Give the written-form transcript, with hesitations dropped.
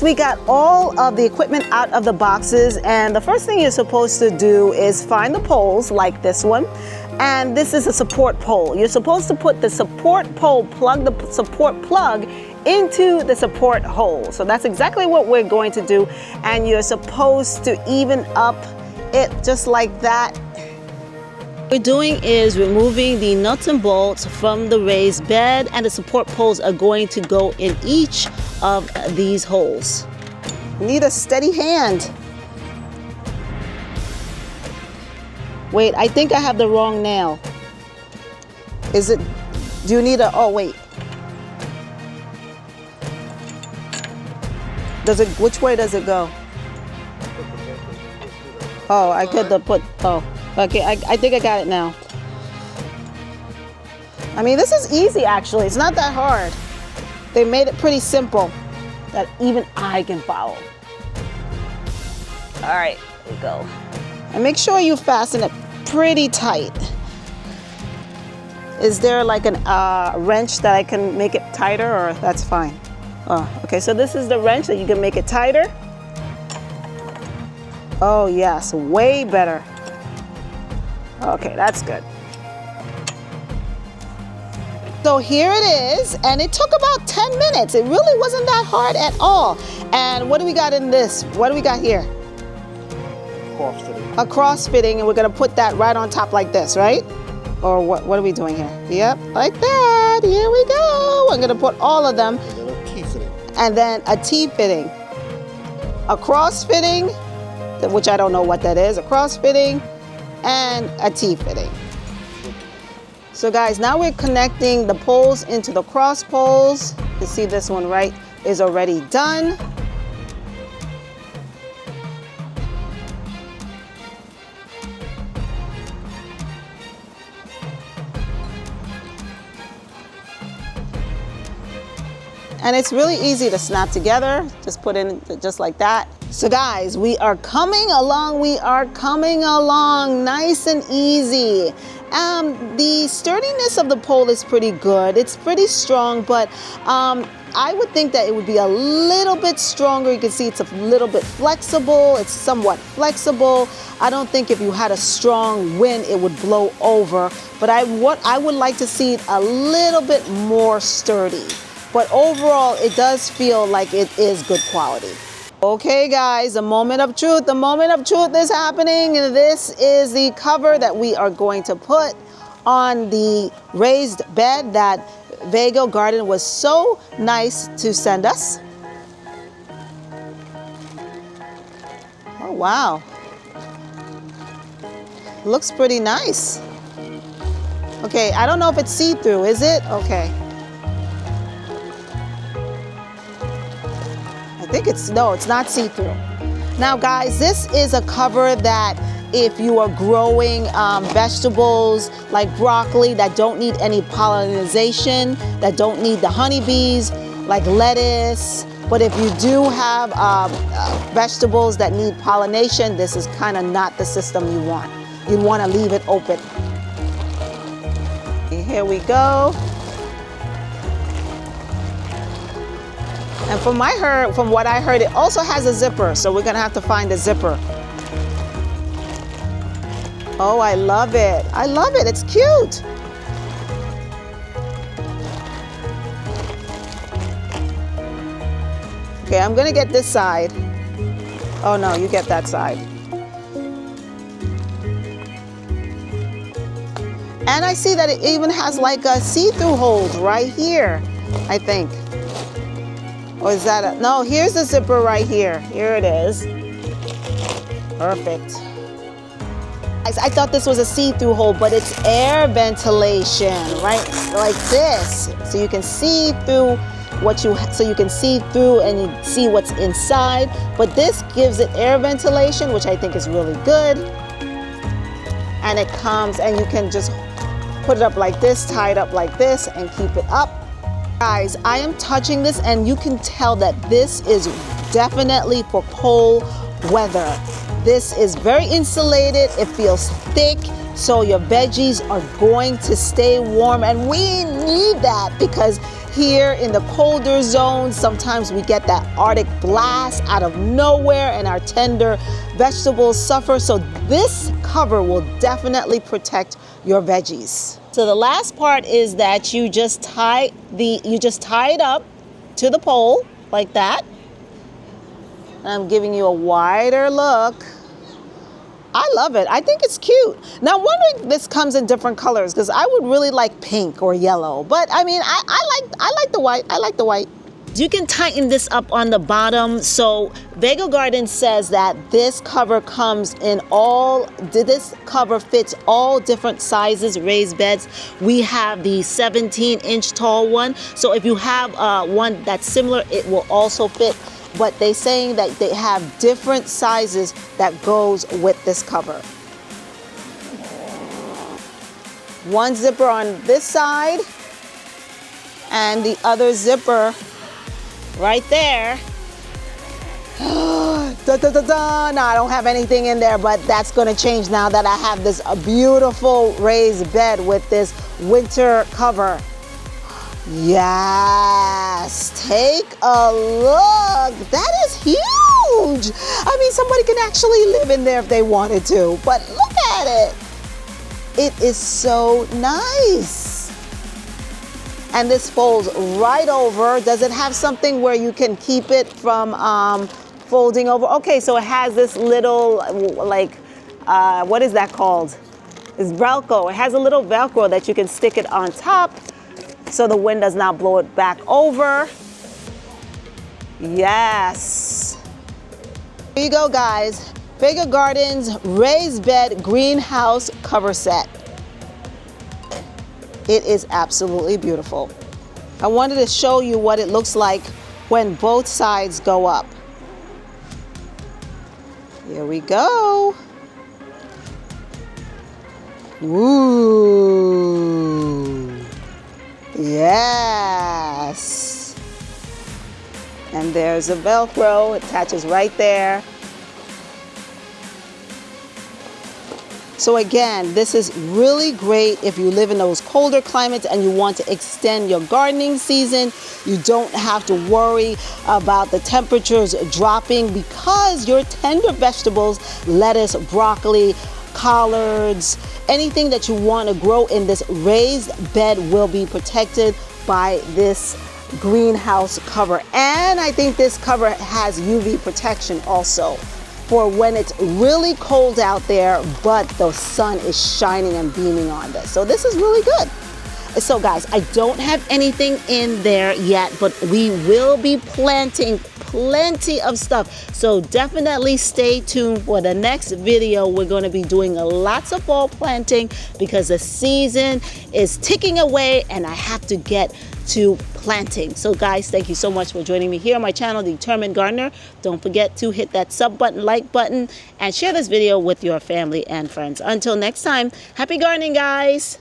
we got all of the equipment out of the boxes, and the first thing you're supposed to do is find the poles like this one. And this is a support pole. You're supposed to put the support pole, plug the support plug into the support hole. So that's exactly what we're going to do. And you're supposed to even up it just like that. What we're doing is removing the nuts and bolts from the raised bed, and the support poles are going to go in each of these holes. You need a steady hand. Wait, I think I have the wrong nail. Is it, do you need a, oh wait. Does it, which way does it go? Oh, I could have put, oh, okay, I think I got it now. I mean, this is easy actually, it's not that hard. They made it pretty simple that even I can follow. All right, here we go. And make sure you fasten it pretty tight. Is there like a wrench that I can make it tighter, or that's fine? Oh, okay, so this is the wrench that you can make it tighter. Oh yes, way better. Okay, that's good. So here it is, and it took about 10 minutes. It really wasn't that hard at all. And what do we got in this? What do we got here? A cross fitting, and we're gonna put that right on top like this, right? Or what are we doing here? Yep, like that, here we go. I'm gonna put all of them. And then a T fitting. And then a T fitting. A cross fitting, which I don't know what that is, a cross fitting, and a T fitting. So guys, now we're connecting the poles into the cross poles. You see this one, right, is already done. And it's really easy to snap together. Just put in just like that. So guys, we are coming along nice and easy. The sturdiness of the pole is pretty good. It's pretty strong, but I would think that it would be a little bit stronger. You can see it's a little bit flexible. It's somewhat flexible. I don't think if you had a strong wind, it would blow over. But what I would like to see it a little bit more sturdy. But overall, it does feel like it is good quality. Okay guys, the moment of truth. The moment of truth is happening. This is the cover that we are going to put on the raised bed that Vego Garden was so nice to send us. Oh wow. Looks pretty nice. Okay, I don't know if it's see-through, is it? Okay. I think it's, no, it's not see-through. Now guys, this is a cover that if you are growing vegetables like broccoli that don't need any pollination, that don't need the honeybees, like lettuce, but if you do have vegetables that need pollination, this is kind of not the system you want. You want to leave it open. Here we go. And from what I heard, it also has a zipper, so we're gonna have to find a zipper. Oh, I love it. I love it, it's cute. Okay, I'm gonna get this side. Oh no, you get that side. And I see that it even has like a see-through holes right here, I think. Or is that a, no, here's the zipper right here. Here it is. Perfect. I thought this was a see-through hole, but it's air ventilation, right? Like this. So you can see through so you can see through and you see what's inside. But this gives it air ventilation, which I think is really good. And it comes, and you can just put it up like this, tie it up like this, and keep it up. Guys, I am touching this, and you can tell that this is definitely for cold weather. This is very insulated, it feels thick, so your veggies are going to stay warm, and we need that because here in the colder zones, sometimes we get that Arctic blast out of nowhere and our tender vegetables suffer. So this cover will definitely protect your veggies. So the last part is that you just tie it up to the pole like that. I'm giving you a wider look. I love it. I think it's cute. Now, I'm wondering if this comes in different colors because I would really like pink or yellow. But I mean, I like the white. I like the white. You can tighten this up on the bottom. So Vego Garden says that this cover comes in this cover fits all different sizes raised beds. We have the 17-inch tall one. So if you have one that's similar, it will also fit. But they're saying that they have different sizes that goes with this cover. One zipper on this side and the other zipper right there. Da, da, da, da. Now I don't have anything in there, but that's gonna change now that I have this beautiful raised bed with this winter cover. Yes, take a look. That is huge. I mean, somebody can actually live in there if they wanted to, but look at it. It is so nice. And this folds right over. Does it have something where you can keep it from folding over? Okay, so it has this little, like, what is that called? It's Velcro. It has a little Velcro that you can stick it on top, so the wind does not blow it back over. Yes. Here you go, guys. Vego Gardens raised bed greenhouse cover set. It is absolutely beautiful. I wanted to show you what it looks like when both sides go up. Here we go. Ooh. Yes. And there's a Velcro, attaches right there. So again, this is really great if you live in those colder climates and you want to extend your gardening season. You don't have to worry about the temperatures dropping because your tender vegetables, lettuce, broccoli, collards, anything that you want to grow in this raised bed will be protected by this greenhouse cover. And I think this cover has UV protection also for when it's really cold out there, but the sun is shining and beaming on this. So this is really good. So guys, I don't have anything in there yet, but we will be planting plenty of stuff. So definitely stay tuned for the next video. We're going to be doing lots of fall planting because the season is ticking away and I have to get to planting. So guys, thank you so much for joining me here on my channel, The Determined Gardener. Don't forget to hit that sub button, like button, and share this video with your family and friends. Until next time, happy gardening, guys.